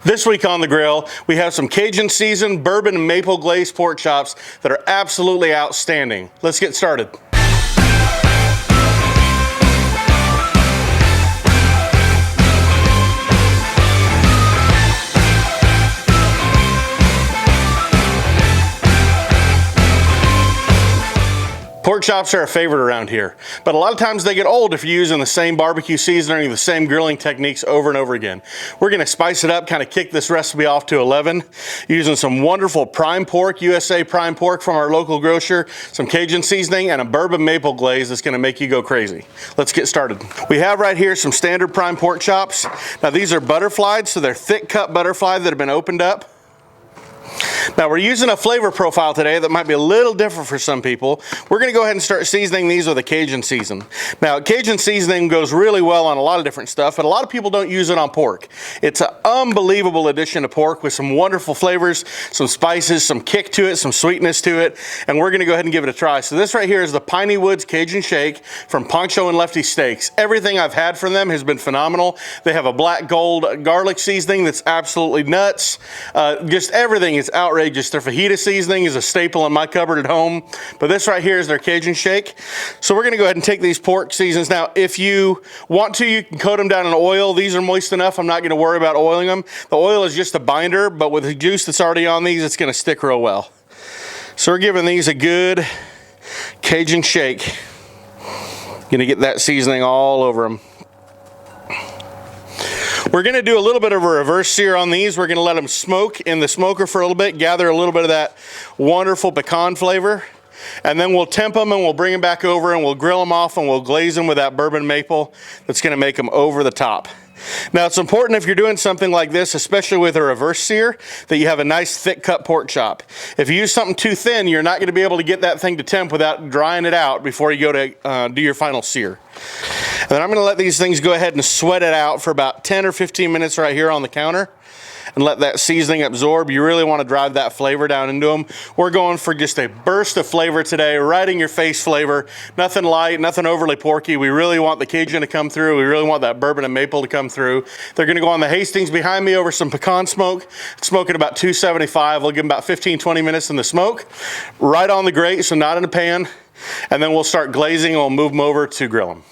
This week on the grill, we have some Cajun seasoned bourbon and maple glazed pork chops that are absolutely outstanding. Let's get started. Pork chops are a favorite around here, but a lot of times they get old if you're using the same barbecue seasoning, the same grilling techniques over and over again. We're gonna spice it up, kind of kick this recipe off to 11, using some wonderful prime pork, USA prime pork from our local grocer, some Cajun seasoning, and a bourbon maple glaze that's gonna make you go crazy. Let's get started. We have right here some standard prime pork chops. Now these are butterflied, so they're thick cut butterfly that have been opened up. Now we're using a flavor profile today that might be a little different for some people. We're gonna go ahead and start seasoning these with a Cajun season. Now Cajun seasoning goes really well on a lot of different stuff, but a lot of people don't use it on pork. It's an unbelievable addition to pork with some wonderful flavors, some spices, some kick to it, some sweetness to it, and we're gonna go ahead and give it a try. So this right here is the Piney Woods Cajun Shake from Poncho and Lefty Steaks. Everything I've had from them has been phenomenal. They have a black gold garlic seasoning that's absolutely nuts. Just everything is outrageous. Their fajita seasoning is a staple in my cupboard at home, but this right here is their Cajun Shake. So we're gonna go ahead and take these pork seasons. Now, if you want to, you can coat them down in oil. These are moist enough, I'm not gonna worry about oiling them. The oil is just a binder, but with the juice that's already on these, it's gonna stick real well. So we're giving these a good Cajun shake. Gonna get that seasoning all over them. We're gonna do a little bit of a reverse sear on these. We're gonna let them smoke in the smoker for a little bit, gather a little bit of that wonderful pecan flavor, and then we'll temp them and we'll bring them back over and we'll grill them off and we'll glaze them with that bourbon maple that's gonna make them over the top. Now it's important if you're doing something like this, especially with a reverse sear, that you have a nice thick cut pork chop. If you use something too thin, you're not gonna be able to get that thing to temp without drying it out before you go to do your final sear. And then I'm gonna let these things go ahead and sweat it out for about 10 or 15 minutes right here on the counter and let that seasoning absorb. You really wanna drive that flavor down into them. We're going for just a burst of flavor today, right in your face flavor. Nothing light, nothing overly porky. We really want the Cajun to come through. We really want that bourbon and maple to come through. They're gonna go on the Hastings behind me over some pecan smoke. Smoke at about 275. We'll give them about 15, 20 minutes in the smoke. Right on the grate, so not in a pan. And then we'll start glazing and we'll move them over to grill them.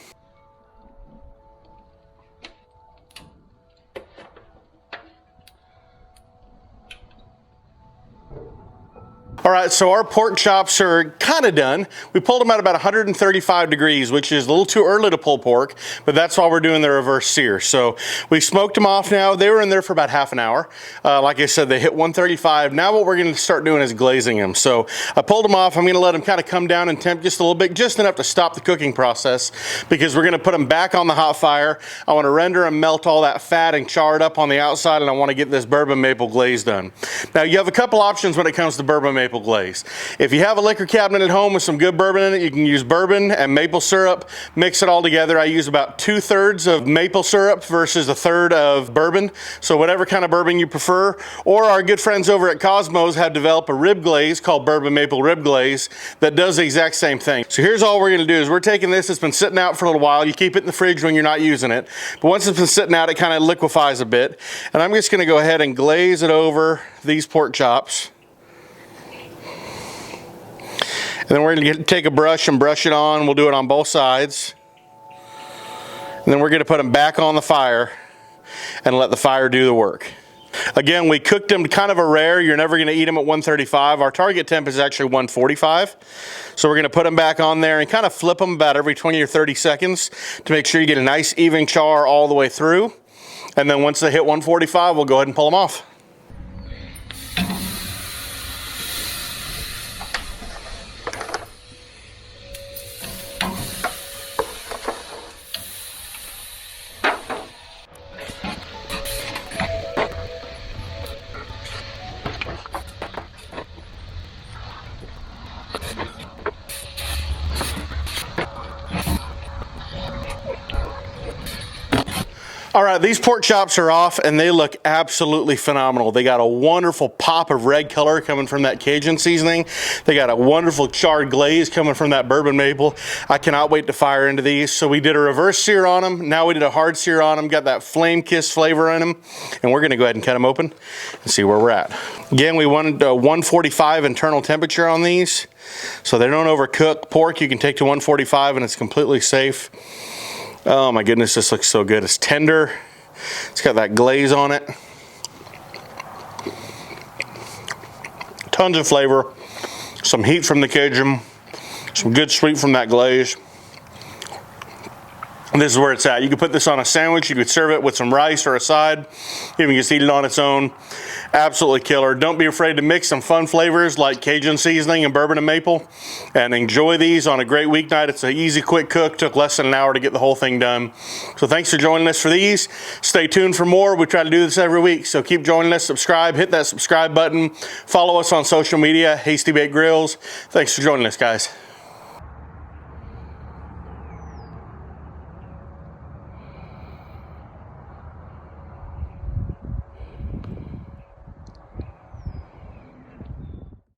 All right, so our pork chops are kind of done. We pulled them at about 135 degrees, which is a little too early to pull pork, but that's why we're doing the reverse sear. So we smoked them off now. They were in there for about half an hour. Like I said, they hit 135. Now what we're gonna start doing is glazing them. So I pulled them off. I'm gonna let them kind of come down and temp just a little bit, just enough to stop the cooking process, because we're gonna put them back on the hot fire. I wanna render and melt all that fat and char up on the outside, and I wanna get this bourbon maple glaze done. Now you have a couple options when it comes to bourbon maple glaze. If you have a liquor cabinet at home with some good bourbon in it, you can use bourbon and maple syrup, mix it all together. I use about 2/3 of maple syrup versus 1/3 of bourbon. So whatever kind of bourbon you prefer. Or our good friends over at Cosmos have developed a rib glaze called bourbon maple rib glaze that does the exact same thing. So here's all we're gonna do is we're taking this, it's been sitting out for a little while. You keep it in the fridge when you're not using it. But once it's been sitting out, it kind of liquefies a bit. And I'm just gonna go ahead and glaze it over these pork chops. And then we're gonna take a brush and brush it on. We'll do it on both sides. And then we're gonna put them back on the fire and let the fire do the work. Again, we cooked them kind of a rare. You're never gonna eat them at 135. Our target temp is actually 145. So we're gonna put them back on there and kind of flip them about every 20 or 30 seconds to make sure you get a nice even char all the way through. And then once they hit 145, we'll go ahead and pull them off. All right, these pork chops are off and they look absolutely phenomenal. They got a wonderful pop of red color coming from that Cajun seasoning. They got a wonderful charred glaze coming from that bourbon maple. I cannot wait to fire into these. So we did a reverse sear on them. Now we did a hard sear on them, got that flame kiss flavor in them. And we're gonna go ahead and cut them open and see where we're at. Again, we wanted 145 internal temperature on these. So they don't overcook. Pork you can take to 145 and it's completely safe. Oh my goodness, this looks so good. It's tender. It's got that glaze on it. Tons of flavor. Some heat from the Cajun. Some good sweet from that glaze. And this is where it's at. You could put this on a sandwich. You could serve it with some rice or a side. Even just eat it on its own. Absolutely killer. Don't be afraid to mix some fun flavors like Cajun seasoning and bourbon and maple. And enjoy these on a great weeknight. It's an easy, quick cook. Took less than an hour to get the whole thing done. So thanks for joining us for these. Stay tuned for more. We try to do this every week. So keep joining us. Subscribe. Hit that subscribe button. Follow us on social media. Hasty Baked Grills. Thanks for joining us, guys.